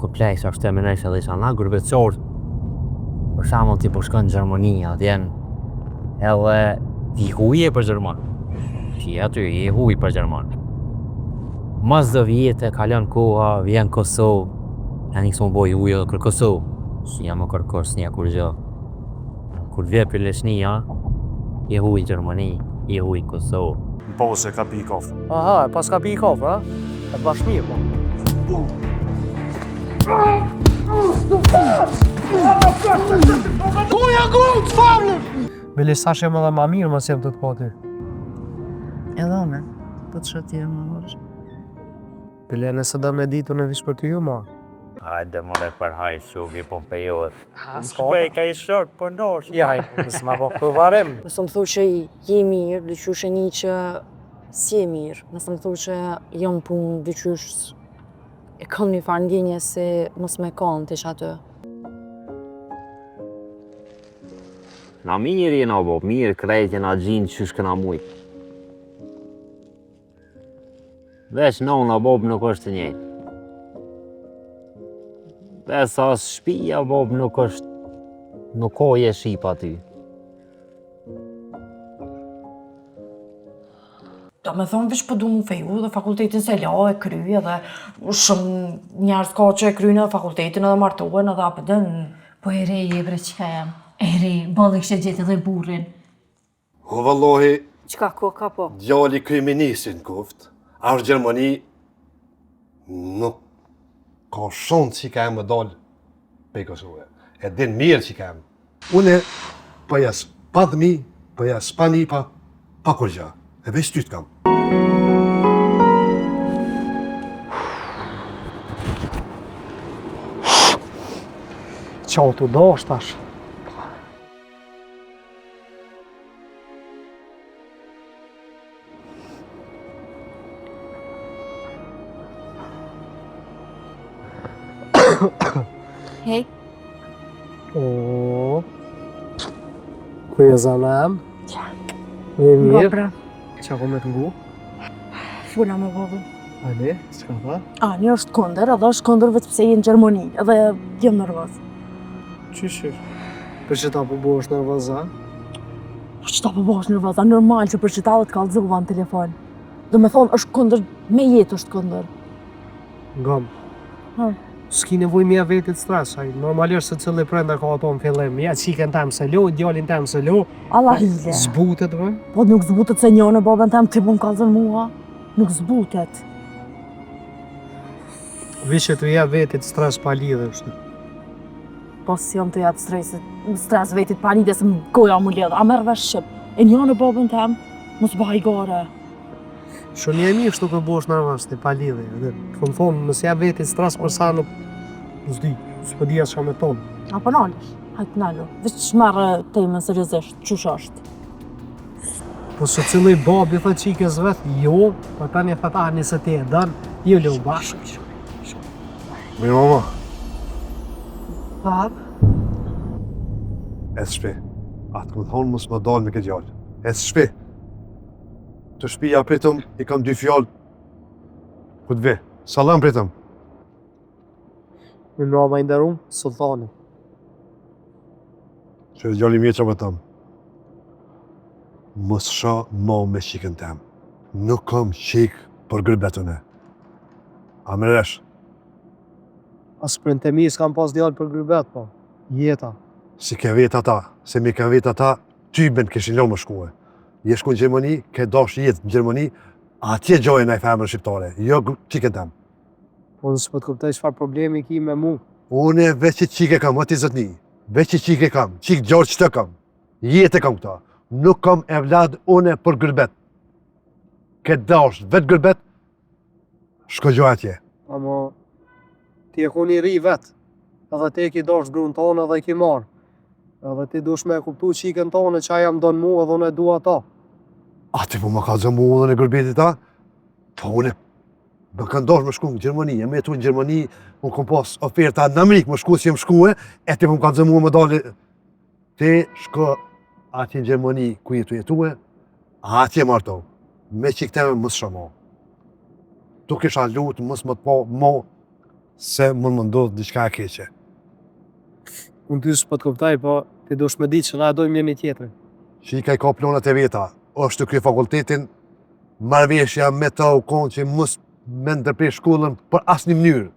Kompleks është të menaj se dhe isha nga grupecorë, për shembull ti po shkon në Gjermani, atjen edhe ti huje për Gjerman. Ti aty je huj për Gjerman. Mas dhe vjetë kalon koha, vjen Kosovë, janë ikë më boj huj edhe kër Kosovë. Si jam më kërkos një kur gjë. Kur vje për Leshnija, je huj Gjermani, je huj Kosovë. Po se ka pi kafë. Aha, pas ka pi kafë, a? E bash mirë, po. Bili sa shemë edhe ma mirë, mas jem të pati. Edhe one, po të shëtje më vërsh. Bili nëse da me ditu në vish për të ju, ma. Hajde more për haj shugi po period. Shpej ka i short për ndosh. Jaj, nësë ma po për varim. Nësë më thu që je mirë, dyqysh e një që si e mirë. Nësë më thu që jam punë, dyqysh e kam një farë ndjenje se mos me kanë të ish atë. Na mirë jena bo, mirë krejt jena gjinë që shkëna mujtë. Veç nona bob nuk është të njëjtë. Veç as shpia bob nuk është, nuk ka je shqip aty. Do me thonë vish po du mu feju dhe fakultetin se la e kryje dhe shumë njerës ka që e kryjnë edhe fakultetin edhe martohen edhe apëtën. Po e re je bre qka jam. E re, balë kështë gjithë edhe burrin. O vallohi, Qka ka po? djali kriministin kuft, është Gjermani, nuk ka shumë që ka më dalë pe Kosovë. E din mirë që ka më. Une, pa jas pa dhmi, pa jas pa nipa, pa kur gja. E veç ty të kam. Qa të do është tash. Hej, O, ku e zanam? Me mirë. Gopra, Qa ko me të ngu? funa me bobën. Ani, s'ka tha? Ani është kondër, edhe është kondër vetë pse je në Gjermani, edhe jem nervoz. Qyshir? Për që ta po bo është nervoza? Që ta po bosh nervoza, normal që për qëta dhe të kallëzova në telefon. Do me thonë është kondër, me jetë është kondër. Ngam. Ha. S'ki nevoj mja vetit stres, aj normalisht se cili prenda ka ato në fillim. Ja qiken tem se lo, djalin tem se lo. Allah hile. Zbutet, bë? Po nuk zbutet se njone babën tem ti pun kallëzën mua. Nuk zbutet. Vish që të ja vetit stres pa lidhe, është. Po si jam të jetë stres vetit pa një se më goja mu ledhe. A merë vesh shqip. E njone babën tem, mos bëj gore. Shumë e mirë shtu për bosh nervos, ti pa lidhe. Të thonë, nëse ja vetit stres për sa nuk s'di, s'po dhja që ka me tonë. Apo nalish, hajtë nalu. Vesh merë temën seriozisht, qush është. Po se cili babi thë qikës vetë, jo, po tani thëta nëse ti e dënë, jo le u bashkë. Mirë mama, Bab, e s'shpi. Atë më thonë mos më dalë me këtë gjallë. E s'shpi. Të shpija pritëm, i kam 2 fjallë. Ku t've? Salam pritëm. Me mrama i nderum, sultani. Që e gjalli mje që më tëmë. Mos sha ma me qikën tem. Nuk kam qik për gërbetën e. A më resh? As për në temi s'kam pas djallë për gërbet, po. Jeta. Si ke vetë ata, se mi ke vetë ata, ty ben këshin lo më shkue. Je shku në Gjermani, ke dash jetë në Gjermani, atje gjojë në i femër shqiptare, jo qikën tem. Po nësë po të kuptoj çfarë problemi ki me mu. Une veç që qike kam, ati zëtni. Veç që qike kam, qik gjallë qëtë kam. Jetë kam këta. nuk kam evlad une për gërbet. Këtë dash, vetë gërbet, shko gjo atje. Ama ti e ku një ri vetë, edhe ti e ki dash grunë tonë edhe i ki marë. Edhe ti dush me kuptu qikën tonë që aja më donë mu edhe unë e dua ta. A ti po më ka zëmu edhe në gërbetit ta? Po une, më kanë dash më shku në Gjermani, e me tu në Gjermani, unë kom pas oferta në Amerikë, më shku si jem shkue, e ti po më kanë zëmu më dalë. Ti shko atje në Gjermani ku jetue, atje marto, me qikëteme mësë shamo. Tu kisha lutë, mësë më të po, mo, se mund më ndodhë diçka e keqe. Unë ty s'po të kuptaj, po ti dush me ditë që na dojmë njëri tjetrin. Shika i ka plonat e veta, është të kry fakultetin, marrëveshja me ta u konë që mos me ndërprej shkollën për asë një mënyrë.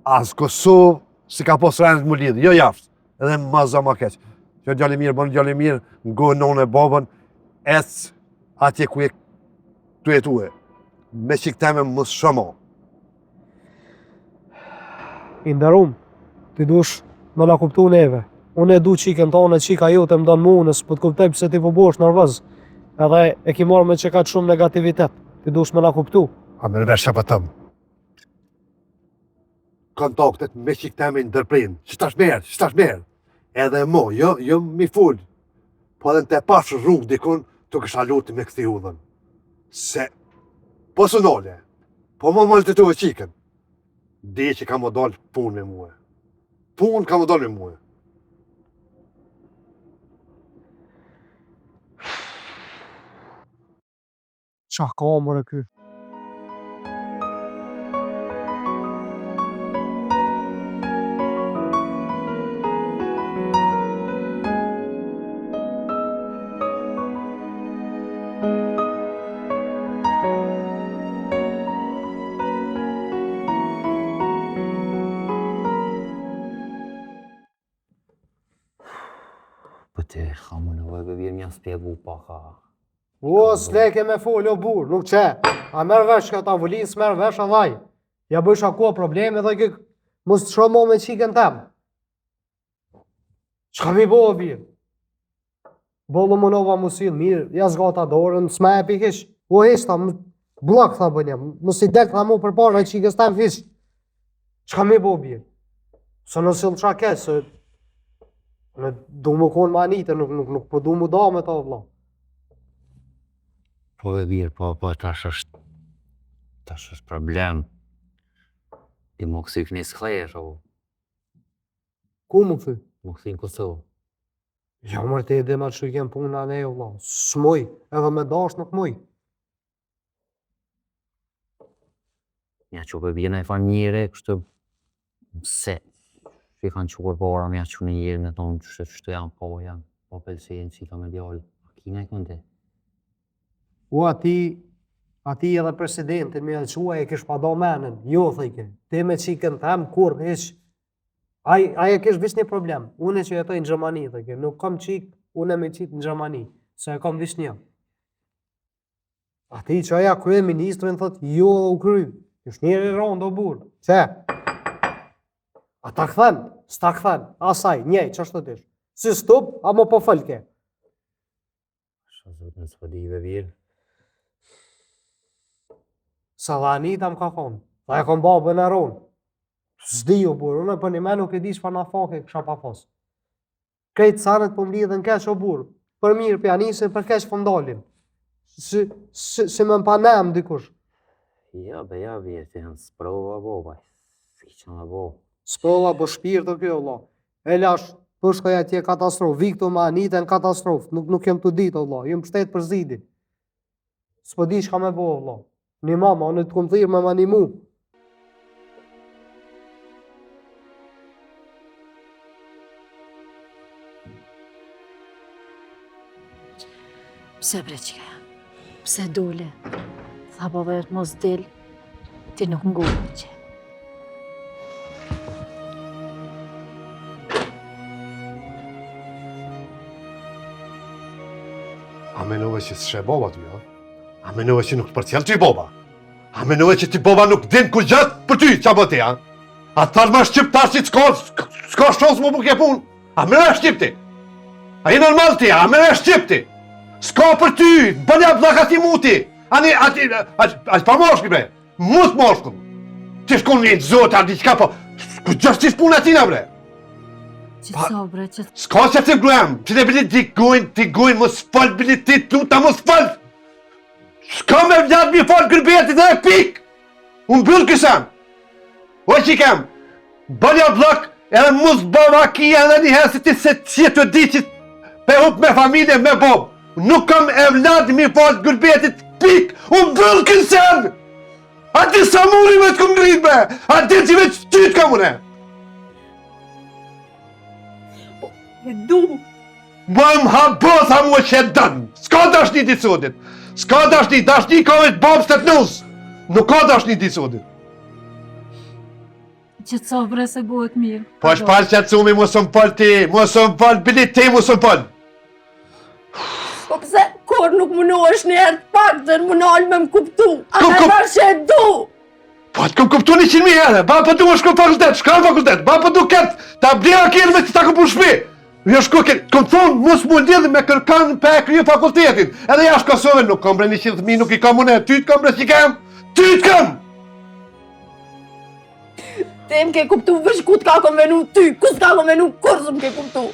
As Kosovë, si ka pos rëndë më lidhë, jo jaftë, edhe ma zë ma keqë. Që djali mirë, bënë djali mirë, ngojë nonë e babën, ecë atje ku e tu jetue. Me qikteme mos shëmo. I ndarum, ti dush me la kuptu neve. Unë e du qikën tonë, qika jote më donë mu, nësë po të kuptoj pëse ti po bosh nervoz. Edhe e ki marrë me që ka të shumë negativitet. Ti dush me la kuptu. A me nërvesh që për tëmë. Kontaktet me qikteme ndërprejnë, që tash merë. Edhe mo, jo mi full. Po edhe në te pashë rrugë dikun, të kësha luti me këthi udhën. Se, po së nole, po më mëllë të të qikën. Di që ka më dalë punë me muë. Punë ka më dalë me muë. Qa ka mërë ky? Po ti, ka më nevoj për vjerë mja spjegu paka. O, s'leke me folë, o burë, nuk që. A merë vesh ka ta vëllin, s'merë vesh a vaj. Ja bësh ako probleme dhe kë mos të shromo me qikën tem. Qka mi bo, birë? Bollu më nova musil, mirë, ja zgata dorën, s'me e pikish. O, heshta, blok, tha bënja, mos i del tha mu për parë, e qikës tem fish. Qka mi bo, birë? Se nësë lë qa keq, se në du më konë ma nitë, nuk po du më da me ta, vla. Po e birë, po tash është problem. Ti më kësi këni s'klesh, o. Ku më këthy? Më kësi në Kosovë. Ja, mërë te edhe ma që i kem punë në e, vla. S'moj, edhe me dash nuk moj. Mja që për bjena e fa njëre, kështë se që i kanë quar para, mja që në njëre me tonë që janë po janë, po pelsenë që i ka me djallë. Kina e kënte? U ati edhe presidentin me elqua e kish pa do menën. Jo, thëjke, ti me qikën tem, kur, ish. Aja kish vish një problem. Unë që jetoj në Gjermani, thëjke, nuk kam qik, unë me qik në Gjermani, se e kam vish një. Ati që aja krye ministrin, thët, jo dhe u kry. Kish njëri ronë do burë. Që? A ta këthen, s'ta këthen, asaj, njej, që është të tish. Si stup, a më po fëlke. Shazot në s'pëdive virë. Sa dhe Anita më ka thonë, dhe e kom babën e ronë. S'di o burë, unë për një me nuk e di shpa na fake kësha pa fos. Krejtë sanët për mlidhe në keq o burë, për mirë për anisin, për keq për ndalin. Si me mpanem dikush. Ja, virë, ti janë s'prova bo, baj. Si që në bo. S'prova bo shpirë të kjo, Allah. E lash, përshkoj atje katastrofë, viktu me Anita në katastrofë, nuk jem të ditë, Allah, jem shtetë për zidi. S'po di shka me bo, Allah. Një mama, unë të këmë thirë me ma një mu. Pse bre qika? Pse dole? Tha po vetë mos del, ti nuk ngurë që. A menove që s'she baba ty, ha? A menove që nuk të përcjell ty baba? A menove që ti baba nuk din kur gjatë për ty, qa bëti, ha? A tharë ma shqiptar që s'ka shosë më buke pun? A menove shqipti? A i normal ti, a me shqipti. S'ka për ty, bënja blakati muti. Ani, ati pa moshki bre. Mut moshku. Ti shkon një zotë, a diqka po. Gjështë puna tina bre. Qëtëso bre, S'ka që të gruem, që të bili ti gujnë, mos falë bili ti tuta, mos falë. S'ka me vjatë mi falë gërbetit dhe pik. Unë bëllë kësam. O që i kem, bënja blak, edhe mos bëva kia edhe një herë se ti se që të di që pe hup me familje, me bob. Nuk kam e vladi mi falë gërbetit, pik. Unë bëllë kësam. A ti sa muri me të këmë rritë be, a ti që veç ty të kam une. E du. Më ha bëtha mua që e dënë. S'ka dashni t'i sotit. S'ka dashni ka vetë babës të t'nus. Nuk ka dashni t'i sotit. qëtëso bre se bëhet mirë. Po është palë që atësumi, mos më palë ti, mos më palë, bilit ti, mos më palë. Po pse kur nuk mundohesh një herë të pak dhe më nalë me më kuptu. A me parë që e du. Po të kom kuptu 100.000 herë. Ba po du më shko fakultet, shka në fakultet. Ba po du ketë, ta blera kjerë me që ta këpu shpi. Jo shko kjerë, kom thonë, mos mu lidhë me kërkan për e kryo fakultetin. Edhe jashtë Kosovë, nuk kom bre 100.000, nuk i kam une, ty t'kom bre që i kam, ty t'kom. Te më ke kuptu vësh ku t'ka kom venu ty, ku s'ka kom venu kur s'm ke kuptu.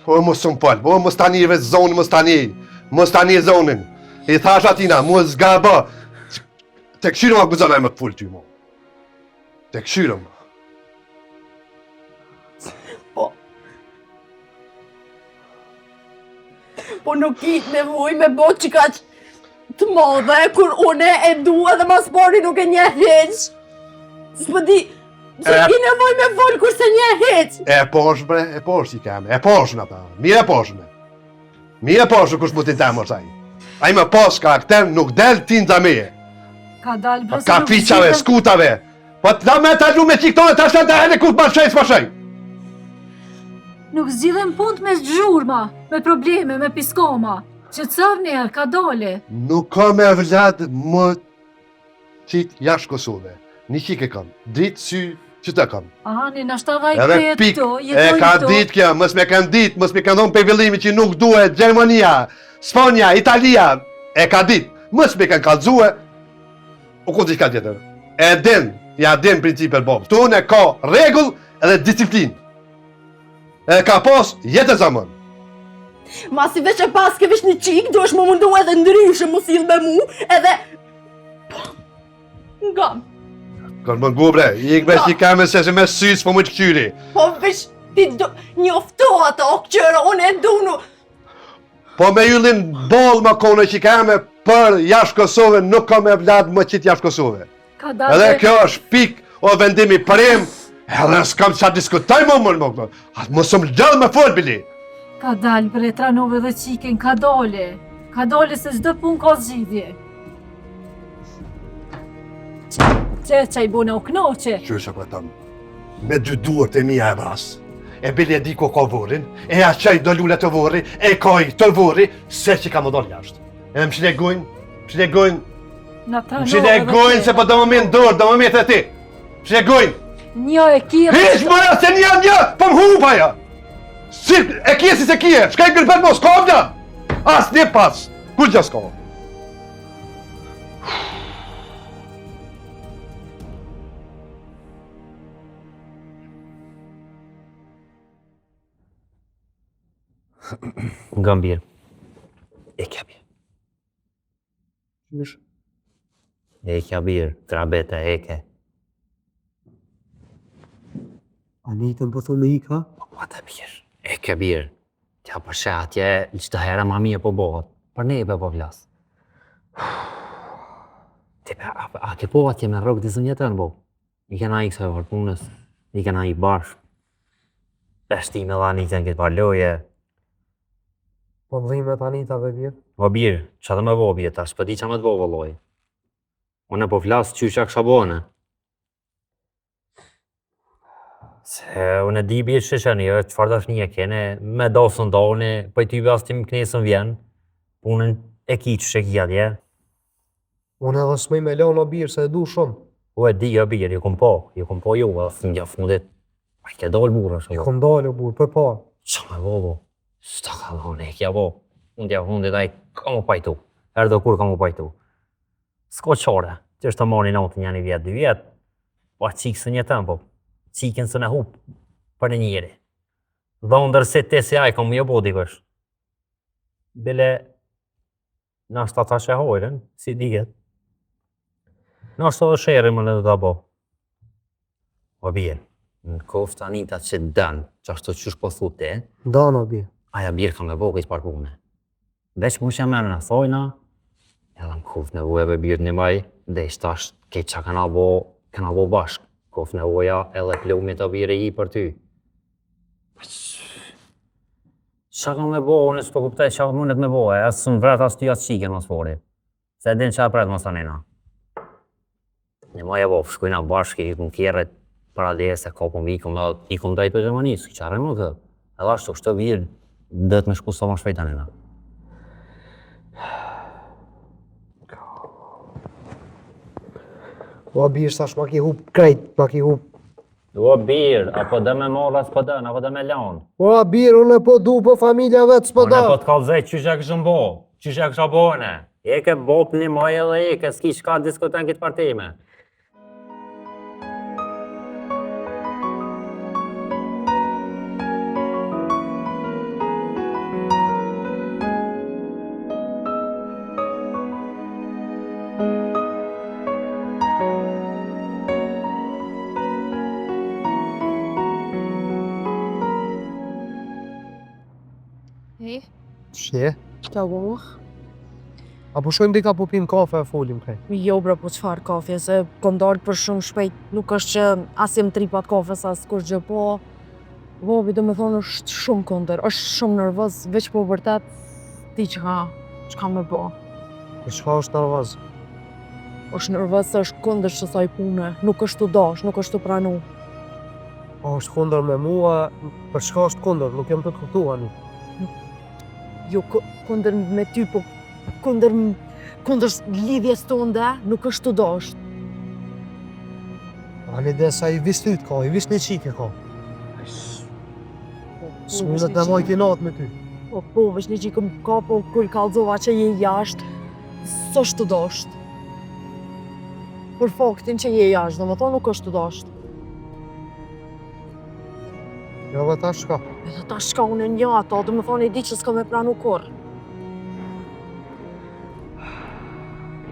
Po mos më palë, po mos tani veç zonë, mos tani zonën. I thash atina, mos zgaba. Te këshyrëm a gëzana e më të full ty, mo. Te këshyrëm. Po nuk i nevoj me bo që ka të modhe, kur une e du edhe mas pari nuk e një heq. S'pë di, që i nevoj me vol kur se një heq. E posh bre, e posh i keme, e posh në ta, mirë e posh me. Mirë e posh kush mu t'i temë është aji. Aji me posh karakter nuk del t'in të meje. Ka dalë bre se Ka fiqave, skutave. Po t'da me t'a lu me qiktone t'a shtë të hele kur t'ma shej s'ma shej. Nuk zgjidhen punë me zgjurma, me probleme, me piskoma. Qëtësov një, ka dole. Nuk ka me vëllad më qitë jashtë Kosove. Një qike kam, dritë sy që të kam. Ani, nashta vaj Edhe këtë pik, këto, e jetoj ka këto. ditë kjo, mës me kanë ditë, mës me kanë dhonë për vëllimi që nuk duhet, Gjermania, Spanja, Italia, e ka ditë, mës me kanë kalzue, u ku diçka tjetër. E din, ja din principet bobë. Tu unë e ka regull edhe disiplin. E ka pos jetë e zamën. Ma si veç e pas ke veç një qik, do është më mundu edhe ndryshë mu s'il me mu, edhe... Ngam. Kërë më ngu bre, ik bre që kame se me sys po më të këqyri. Po veç ti do... njofto ato këqyra, unë e du nu... Po me yllin bol më kone që kame për jashtë Kosove, nuk ka me vlad më qitë jashtë Kosove. Ka dalë Edhe kjo është pik o vendimi përim, edhe s'kam qa diskutaj më këto. Mos më gjallë me fol, bili. Ka dalë bre tranove dhe qiken, ka dole. Ka dole se çdo pun ka zgjidhje. Që i bune u knoqe. Qyshe për tëmë, me dy duart e mija e vras, e bili e di ko ka vorin, e a qaj do lullet të vori, e kaj të vori, se që ka më dollë jashtë. E më shlegojnë, Na tranove më shlegojnë se po do më minë dorë, do më minë të ti. Shlegojnë. Një e kje... Hish mëra se një, po më hupa ja. Si, e kje si se kje, shka i gërbet mos, ka vja. As një pas, kur gja s'ka. Nga mbirë. E kja birë. Qysh? E kja birë, trabeta e ke. Anitën po thunë me i ka? Po të birë. E kja birë. Tja përshe atje, qëtë hera ma mije po bohat. Për nebe po vlasë. A ke po atje me rogë disë njëtën, bo? I kena i kësaj vërpunës, i kena i bashkë. Peshtime dhe Anitën këtë parloje. Po dhimet Anitave bjerë? Po birë, që dhe me bo bjerë, ta s'pëdi që me të bo vëlloj. Unë po vlasë qysha kësha bone. Se unë e di bjerë shëshani, qëfar tash një kene, me dosën doni, po i ty bas ti më knesën vjen, punën e ki që shë kja dje. Unë edhe s'mej me lonë o birë se e du shumë. Po e di, jo birë, ju kom po ju, edhe fundit, pa i ke dollë burë, I kom dalë o burë, për parë. Qa me bo, Shta ka dhone, kja po. Unë t'ja fundit ai ka mu pajtu. Erdo kur ka mu pajtu. S'ko qore, që është të mori natë një vjetë, 2 vjetë. Po a qikë së një tëmë, po. Qikën së në hupë për një njëri. Dhe ndër se te si aj ka mu jo bodi kësh. Bile, në ashtë ata që hojrën, si dihet. Në ashtë edhe shërë më në dhe bo. O bjerë, në koftë anita që dënë, që ashtë të qysh po thute, Dano bie. aja bjerë ka me bo këtë par pune. Veç mu që mërë në thojna, edhe në koftë nevojeve bjerë një maj, dhe ishtë ashtë këtë që kana bo bashkë. Koftë nevoja edhe plumit të bjerë i për ty. Qa ka me bo, unë s'po kuptaj qa mundet me bo, asë së në vret asë ty asë qiken mos fori. Se din qa pret mos tanina. Një maj e bo, shkujna bashkë, i kun kjerët para dhe se ka po mikëm, i kun dajtë për Gjermanisë, qare më këtë. Edhe ashtu, shtë virë, dhëtë me shku sa ma shpejt tanina. O bie, tash ma ki hup krejt, ma ki hup. O birë, apo dhe me marrë as po dënë, apo dhe me lanë. O bie, unë po du, po familja vetë s'po Unë da. po t'kallëzej qysh e këshëm bo, qysh e kësha bone. E ke bop një maj edhe e ke s'ki shka diskuten këtë partime. Hej, Shje? çka u? Apo shojmë dika po pim kafe e folim krej. Jo bra, po çfarë kafe, se kom dalë për shumë shpejt, nuk është që asim tripat kafes as kur gjë, po Bobi do me thonë është shumë kundër, është shumë nervoz, veç po vërtet ti çka me bo. Po çka është nervoz? Është nervoz se është kundër kësaj pune, nuk është të dash, nuk është të pranu. Po është kundër me mua, për çka është kundër, nuk jem të kuptuar ani. Jo kundër me ty, po kundër lidhjes tonde, nuk është të dash. Ani dhe sa i vis tyt ka, i vis një qike ka. S'mundet me mojt i natë me ty. Po, veç një qikëm ka, po kur kallzova që je jashtë, s'është të dasht. Për faktin që je jashtë, do me thonë nuk është të dasht. Jo dhe ta shka. Edhe ta shka unë e një ato, do me thonë e di që s'ka me pranu kur.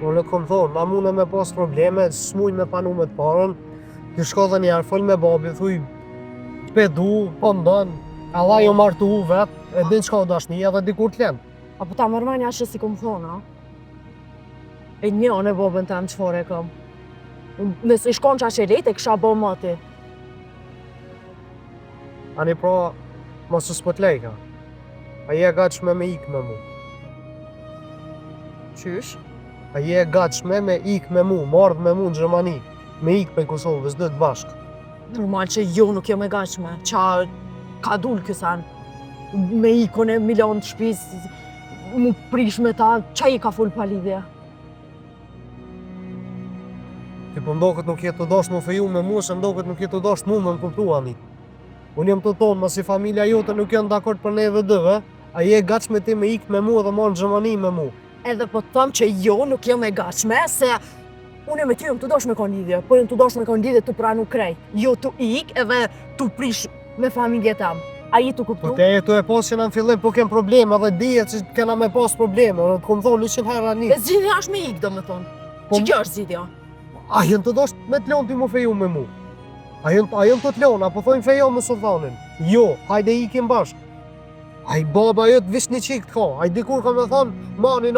Unë e kom thonë, na mune me pas probleme, s'muj me panu me të parën. Kjo shko dhe njerë, fol me babi, thuj, pedu, po ndonë, Allah jo martu vetë, e din qka o dashni edhe dikur t'len. Apo ta mërmanja që si kom thonë, a? E një në babën tem qëfar e kam. Nëse i shkon qa që lejt e kësha bo mati. Ani pra, mos së s'po t'lejka. A je gatshme me ik me mu. Qysh? A je gatshme me ik me mu, mardh me mu në Gjermani. Me ik pe Kosovës, dhe të bashkë. Normal që jo nuk jo me gashme, qa ka dul kësan. Me ikon e milion të shpis, mu prish me ta, qa i ka full pa lidhja. Ti po mdoket nuk jetë të dasht më feju me mu, se mdoket nuk jetë të dasht mu me më kuptu ani. Unë jem të tonë, ma si familja jote nuk janë dakord për neve dëve, a je gatshme ti me ik me mu dhe marrë në Gjermani me mu. Edhe po të thëmë që jo nuk jo me gashme, se unë me ty jam të dosh me kon lidhje, po jam të dosh me kon lidhje të pranu krejt. Jo të ik edhe të prish me familje tam. A i të kuptu? Po te e tu e pas që në fillim po kem probleme dhe dihet që kena me pas probleme, unë të kom thonë 100 herë ani. E zgjidhja është me ik, do me thonë. Që kjo është zgjidhja? A jenë të dasht me t'lon ti mu feju me mu? A jenë të t'lon, apo thojnë fejo me sultanin? Jo, hajde ikim bashkë. Aj baba jëtë vis një qikë t'ka, aj dikur ka me thonë, mani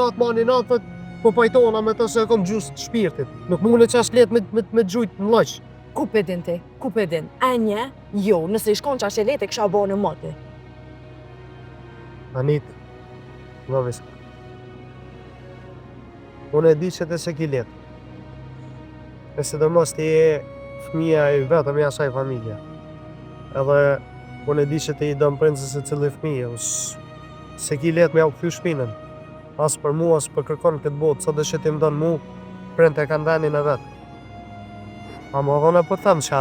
natë, po pajtona me të se kom gjusë të shpirtit. Nuk mune që ashtë letë me gjujtë në lëqë. Ku pe din ti? Ku pe din? E nje? Jo, nëse i shkon qa që lete kësha bo në moti. Anit, nga visë. Unë e di që të se ki letë. E se dërmos ti e fëmija e vetëm i asaj familja. Edhe unë e di që ti i dëmë princës e cili fëmija, se ki letë me au këthy shpinën. As për mu, as për kërkon këtë botë, sot dhe që ti më dënë mu, prente e kanë venin e vetë. A më dhone po të thëmë që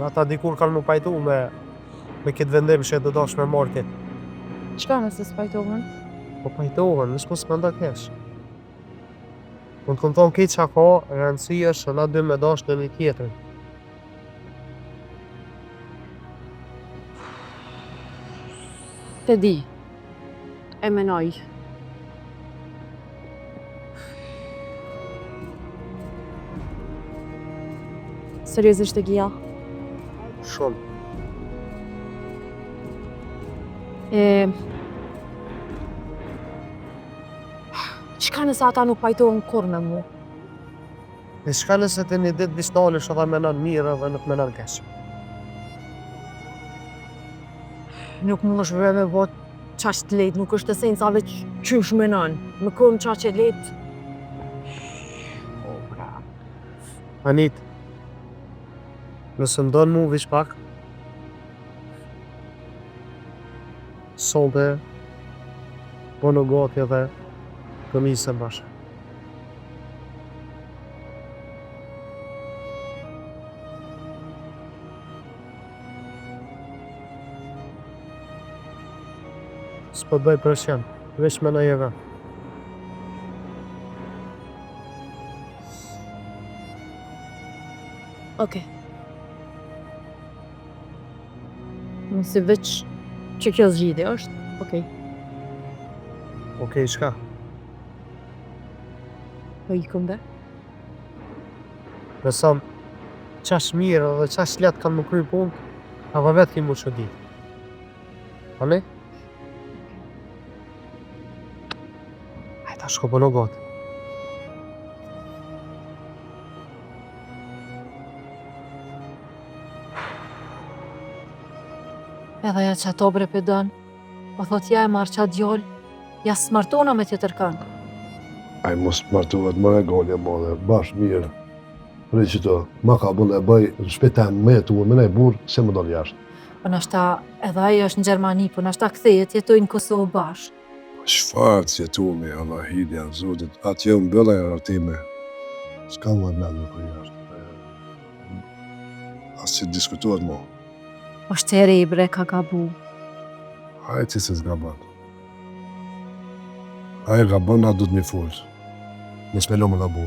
ata dikur kanë mu pajtu me këtë vendim që e të dosh me morë ti. Çka nëse s'pajtohen? Po pajtohen, nësë mos më nda kesh. Mund të këmë thonë këtë qa ka, rëndësia është na dy me dash në një tjetër. Te di. E menoj. Seriozisht e Gia? Shumë. Çka nëse ata nuk pajtohen kur me mu? E shka nëse të një ditë visnalish edhe menon mirë edhe nuk menon kesh. Nuk më është vre me vot qash të lejt, nuk është esenca veç qysh menon. Më kom qash e lejt. Anit, nëse ndonë mu vish pak, sonde, po në gati edhe këmisë bashkë. S'po bëj presion, veç me në jeve. Okej. Nëse veç që kjo zgjidhje është, okej. Okej, shka? Po ikum be? Besam, qash mirë dhe qash letë kanë më kry punë, edhe vetë ki mu që ditë. Ani? Hajta shko po në gotë. Edhe ja që ato bre pedon, po thot ja e marrë qa djoll, ja smartona me tjetër kanë. Ai mos martohet më e golja madhe, bash mirë. Për që të, ma ka bëllë e bëj, në shpetem me tu, me nej burë, se më dal jashtë. Po nashta edhe ajo është në Gjermani, po nashta kthehet, jetojnë në Kosovë bashkë. Shfarë që tu me, Allah hidja, zotit, atë jo mbëlla e artime. S'ka më të me për jashtë. Asë që diskutuat mo. Është e re bre ka gabu. Hajë që se s'gaban. Hajë gaban, na du të mi fullë. Në shpelo më gabu.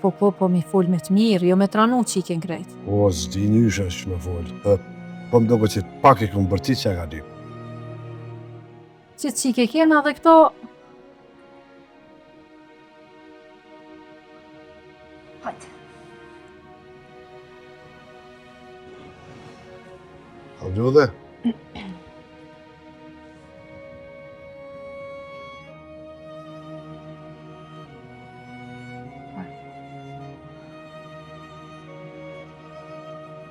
Po mi full me të mirë, jo me tranu që i ken krejt. O, s'di njësha që me fullë. Po më dogo që pak e këmë bërti që e ka di. Që që i ke kena dhe këto... Hajde. A vjo dhe?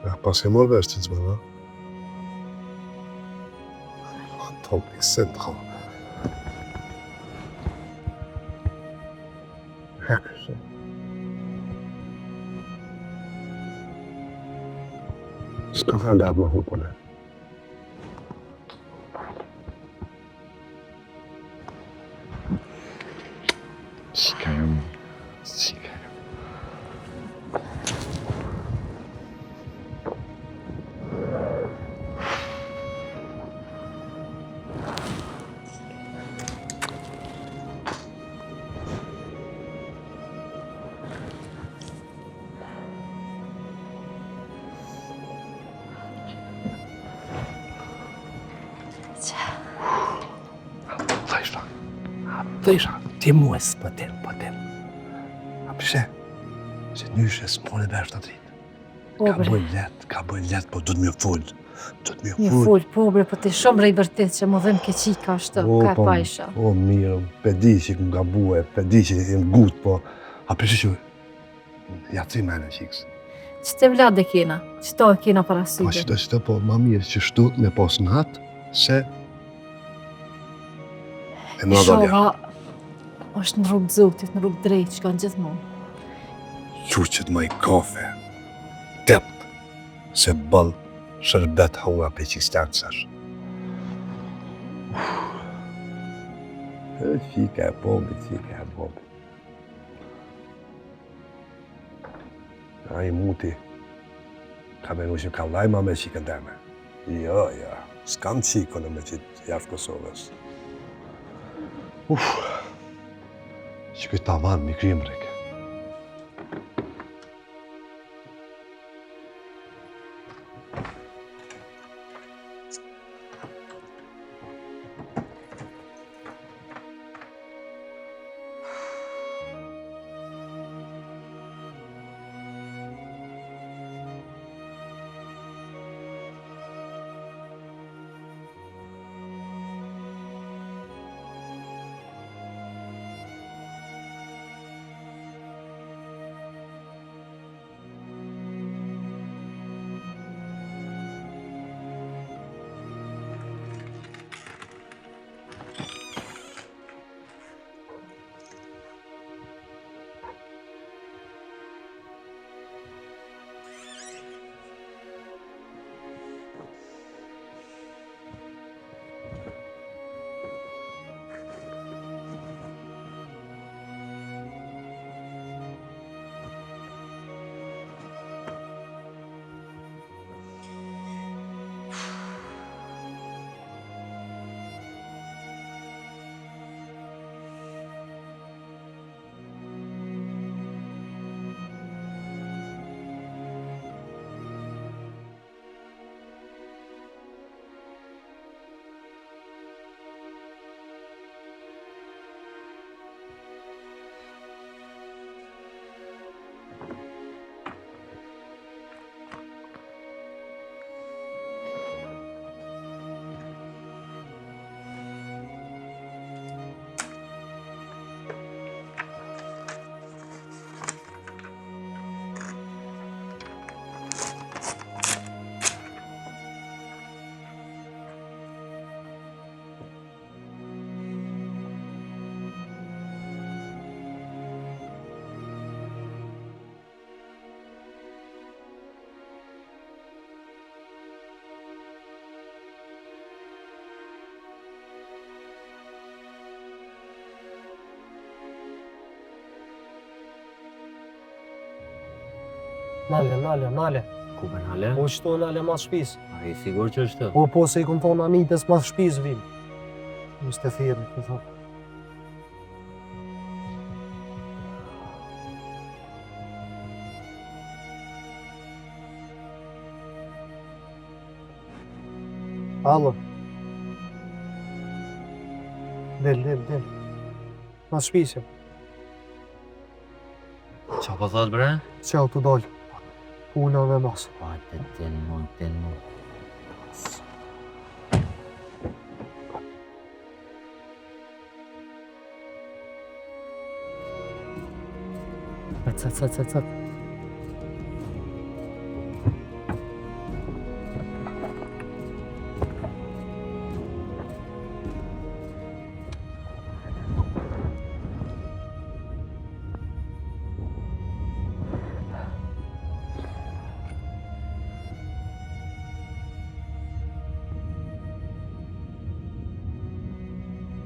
Ja, pas ke mor vesh që të zbëna. Topi, se të ha. Hekështë. S'ka fa nga më hupone. Qika jam. Qika jam. Thejsha, ti mu e s'pëtim. A përshe? Se njëshe s'pone vesh të dritë. Ka bëj let, po du të mjë full. Një full, po bre, po ti shumë rej vërtet që më dhem ke qika është, ka e pajsha. O, mirë, pedi që këm gabue, pedi që jem gut, po... A përshe që... Ja të mene qikës. Që te vlad e kena, që to e kena Po parasyve. që po ma mirë që shtu me pos në hatë, se... E më adalja. Shova, është në rrugë zotit, në rrugë drejtë, që kanë gjithmonë. Quqet më i kafe, tept, se bëll shërbet hua për qistancësh. Qika e bobi. A i muti, ka menu që ka lajma me qikën deme. Jo, s'kam qikone me qitë jashtë Kosovës. Që këtë taman mi krim reke. Nale. Ku për nale? Po qëto nale mas shpis. A i sigur që është? Po se i kom thonë anitës mas shpis vim. Mishte thirë, të thonë. Alo. Del. Mas shpisim. Qa po thot bre? Qau të dollë. Puna dhe mas. Pa të telmo. Cet.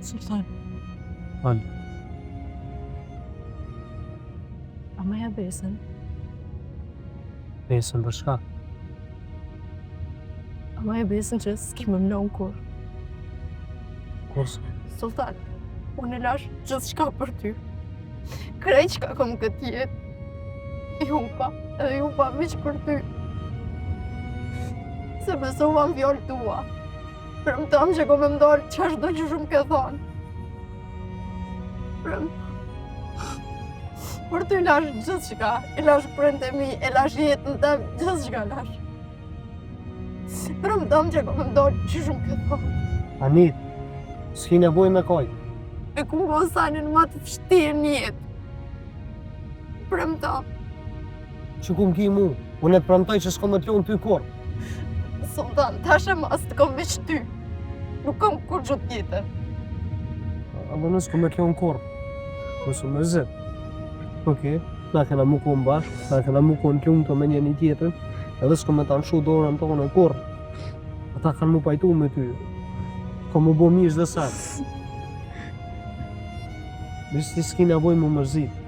Sultan, Al. a me ja besën? Besën për shka? A me ja besën që s'ki më mnon kur? Kurse? Sultan, unë e lash gjithë shka për ty. Krej qka kom këtë jetë. I humpa, edhe i humpa veç për ty. Se besova në vjollë tua. Për më tamë që kom e mdorë që ashtë do që shumë ke thonë. Për ty lash gjithë shka, e lash prënte mi, e lash jetën të gjithë shka lash. Për më tamë që kom e mdorë që shumë ke thonë. Anit, s'ki nevoj me kaj. E ku më sanin ma të fështirë një jetë. Për më tamë. Që kum ki mu, unë e premtoj që s'kom me t'lu në ty kur. Sultan, tash e mas të kom veç ty. Nuk kam kur gjot tjetër. Abo nësë kom me t'lu në kur. Mësë më zë. Okej, na kena mu ku në bashkë, na kena mu ku në t'lu në të me një tjetër, edhe s'kom me ta në shu dorën tonë në kur. Ata kanë mu pajtu me ty. Kom mu bo mish dhe sa. Bisë ti s'ki nevoj mu mërzit.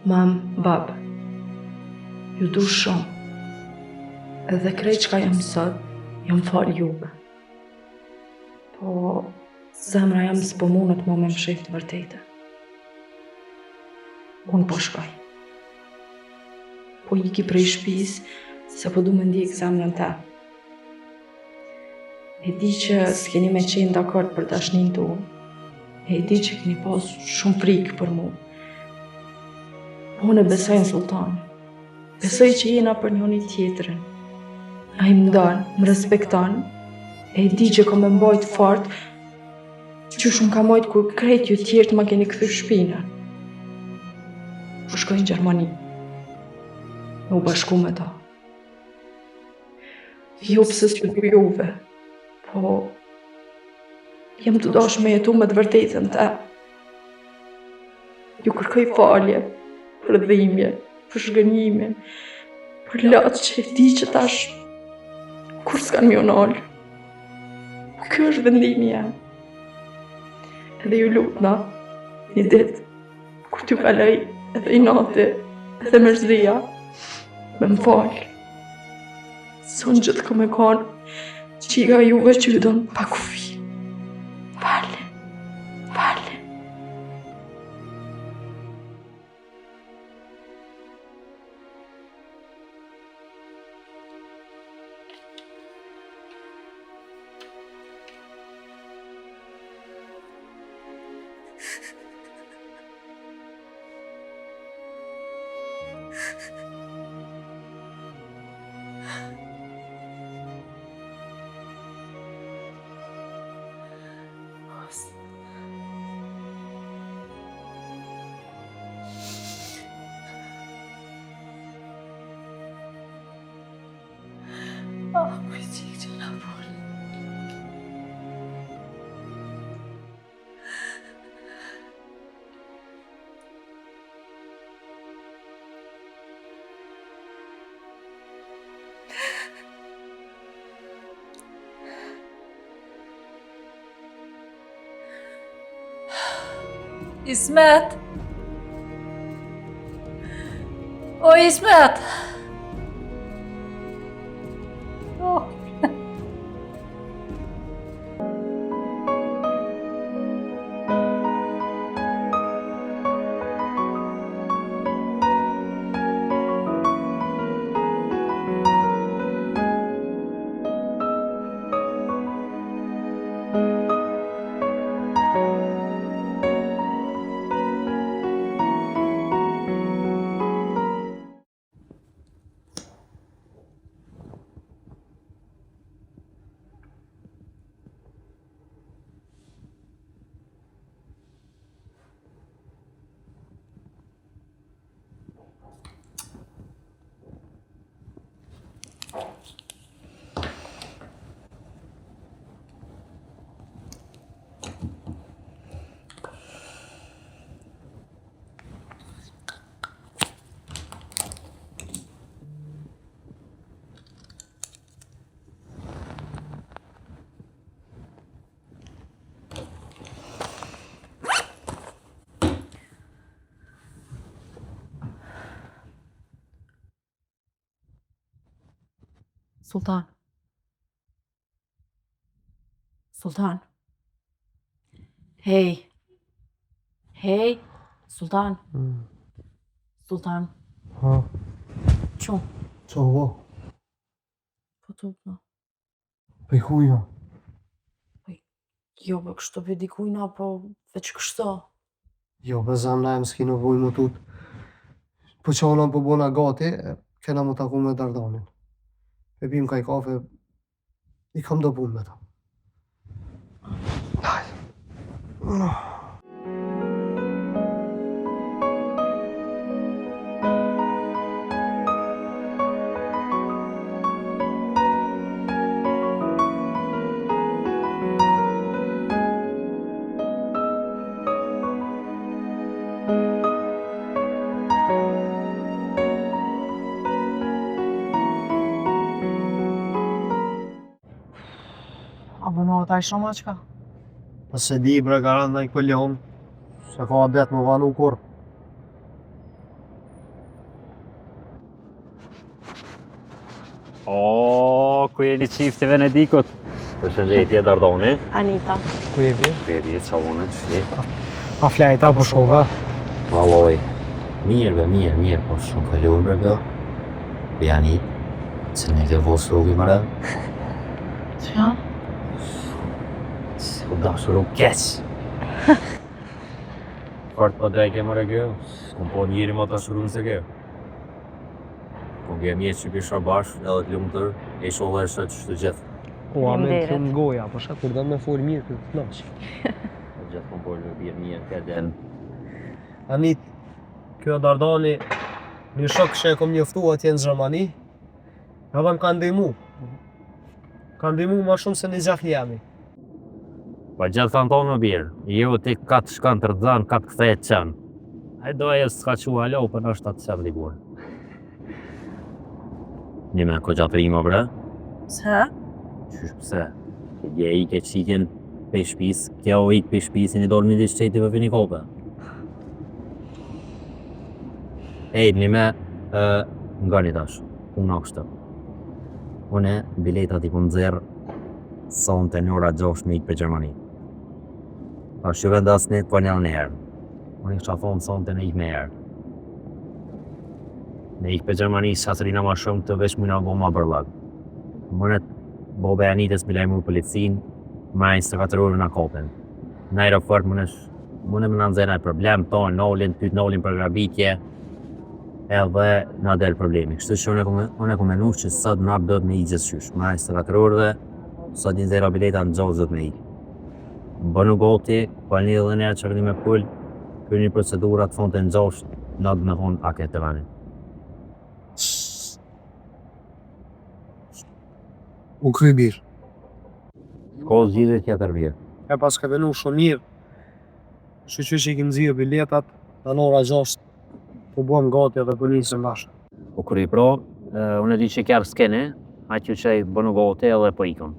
Mam, bab, ju du shumë. Edhe krejt që ka jam sot, jam falë juve. Po, zemra jam s'po mundet më me mshif të vërtete. Unë po shkoj. Po iki prej shpis, se po du me ndjek zemrën ta. E di që s'keni me qenë dakord për dashnin tu. E di që keni pas shumë frikë për mu. Unë e besoj në sultan. Besoj që jena për njëri tjetrin. A i më ndan, më respekton. E di që kom e mbajt fort, që shumë ka mojt kur krejt ju tjertë ma keni këthy shpina. Po shkoj në Gjermani. Me u bashku me ta. Jo pëse s'ju për juve, po jam të dosh me jetu me të vërtetën ta. Ju kërkoj falje, për dhimje, për shgënjime, për latë që e di që tash kur s'kan mjo nalë. Kjo është vendimi jam. Edhe ju lutna, një ditë, kur t'ju kaloj edhe i nati, edhe mërzia, me më falë. Son gjithë këmë e kanë, që i ga juve që ju donë pa kufi. Falë, falë. Ismet! O Ismet! Sultan. Sultan. Hej. Hej. Sultan. Sultan. Ha, Qo? co vo? Po të po. Pe huja. Jo, për kështu për dikujna, po veç kështu. Jo, be zemra em s'ki nevoj më tut. Po qona po bona gati, kena më taku me Dardanin. E bim kaj kafe, i kam do pun me ta. Apo në ota i shumë qka? Nëse di bre garant në i këllon, se ka adet më vanu kur. O, ku jeni qifti Venedikut? Përshëndetje Dardoni. Anita. Ku je bje? Përdi, qavonë, që A flajta po shova. Valoj. Mirë, po shumë kaluar bërdo. Bjani, se ne ke vosë rrugi mëra. Qa? U dashur u keq. Fort po drejke mëre kjo, s'kom po njëri më të shurun se kjo. Po nge mjetë që kisha bashkë, edhe të lumë tërë, e sholla e shëtë që të gjithë. Po, a me Faleminderit. të më goja, po shka kur do me folë mirë këtë të knaqë. Të gjithë kom po lë mirë këtë den. Anit, kjo Dardani, një shok që e kom njoftu atje në Gjermani, edhe më ka ndihmu. Ka ndihmu ma shumë se një gjahë jemi. Pa gjithë kanë tonë më birë, jo ti ka të shkanë të rëdhanë, ka të kthejt qenë. A i doja s'ka që halo, për në është atë qenë ligur. Një me ko gjatë rima bre, Se? qysh pëse? Je i ke qikin pe shpis, kjo i pe shpisin i dorë një disë qeti për vini kope. Ej, një me, nga një tash, unë akështë. Une, biletat i ku nëzirë, sonte në ora 6 me ikë për Gjermani. A që vendas një të përnjën në herë. Unë i kësha thonë sonte në ikë me herë. Me ikë për Gjermani, shasërina ma shumë të vesh mëna goma bërlag. Mënet, bobe e anitës me lajmur policin, ma e 24 orë në kopën. Në aeroport mëne më në nëzena e problem, tonë nolin, ty nolin për grabitje, edhe na del problemi. Kështu që unë e ku menu që sot në do të me i gjithë ma e 24 orë dhe sot një zera bileta në gjohë zët me i. Bënu goti, pa një dhe njerë që rëni me pull, kërë një procedura të fonte në gjohë, në dhe me thonë ake të vani. U kry birë. Ko zgjidhje tjetër vjerë. E pas ka venu shumë mirë. Që i kim zhjë biletat, në ora 6, po buam gati edhe për njësë bashkë. Po kërë i pro, unë e di që kjarë s'kene, a që që i bënu goti edhe po ikon.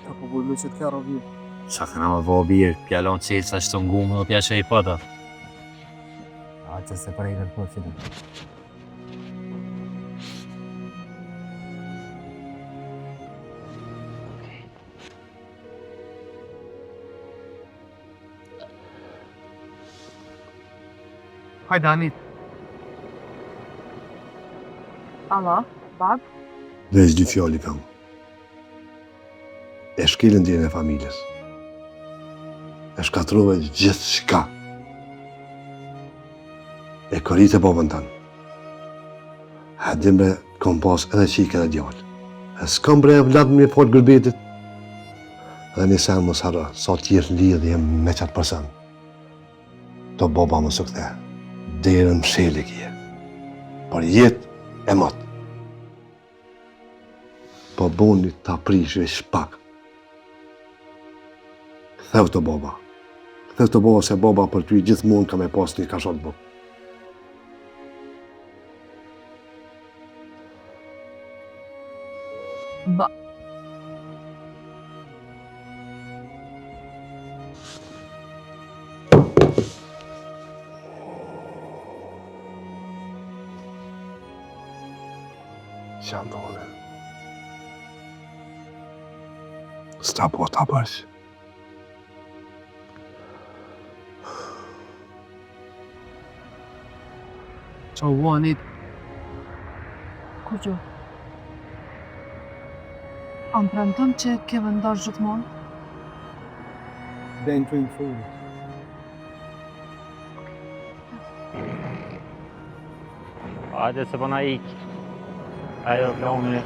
Ta po bujme që të kjaro vjerë. Qa këna më vo birë, pjallon qëllë sa që të ngumë dhe pja që i pëta. A që se për e i kërë që të. Hajde Anit. Alo, bab? Veç dy fjali kam. E shkelën djerën e familjes. E shkatrove gjithë shka. E korit e babën tanë. Hadim bre, kom pas edhe qike edhe djallë. E s'kam bre e vladë me folë gërbetit. Dhe një sen mos harra, sa tjerë lidhje me qatë përsen. To baba më së këthe. Derën më shele kje. Por jetë e matë. Po boni ta prishve shpak. Ktheu të baba. Ktheu të baba se baba për ty gjithmonë ka me pas një kashot bë. Ba... Qandone. S'ta po ta bësh. Qa u Anit. Kur gjo? A më premton që ke vendash gjithmonë? Bejnë të infuri. Hajde se përna ikë. Ajo ploni.